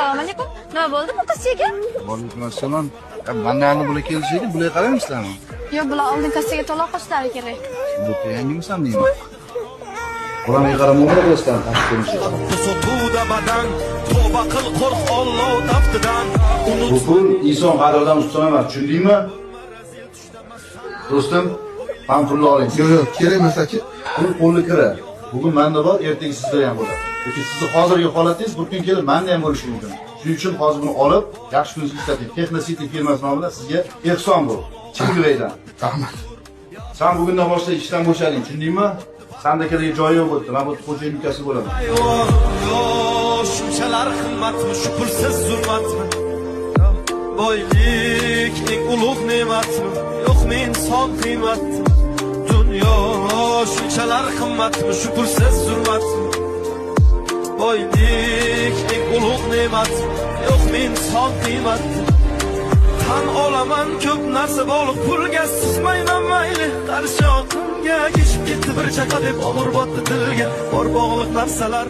Assalomu alaykum. Nima bo'ldi bu qizchaga? Alaykum assalom. Manlarni bular kelishaydi, bularga qaraymisizlarmi? Yo'q, bular oldin kassaga to'lov qilishlari kerak. Bu yangimisan deyman. Bularga qaramanglar do'stlar, Sotuvda badan, tavba qil qo'rq Alloh taftidan. bu pul inson qadridan ustun emas, tushundingmi? Do'stim, ham pulni oling. Yo'q, kerak emas aka. Pul qo'lga kira. Bugun menda bor, ertaga sizda ham bo'ladi. Yoki sizni hozirgi holatingiz bir kun kelib menda ham bo'lishi mumkin. Shuning uchun hozir buni olib, yaxshi kuningizga ishlating. Texnosity firmasi nomidan sizga ehson bu. Chingivaydan. Rahmat. Sen bugundan boshlab ishdan bo'shading, tushundingmi? Sanda kerak joyi yo'q bo'ldi. Men bu xo'jayin ukasi bo'laman. Shunchalar qimmatmi, shu pulsiz zulmatmi? Boylikning ulug' ne'matmi? Yo'qmi inson qiymati? Dunyo shunchalar qimmatmi, shu pulsiz zulmatmi? Boylikning ulug' ne'matmi? Yo'qmi inson qiymati? Tan olaman ko'p narsa bog'liq pulga sizmayman mayli qarshi oqimga kechib ketdi bir chaqa deb og'ir botdi dilga bor bog'liq narsalar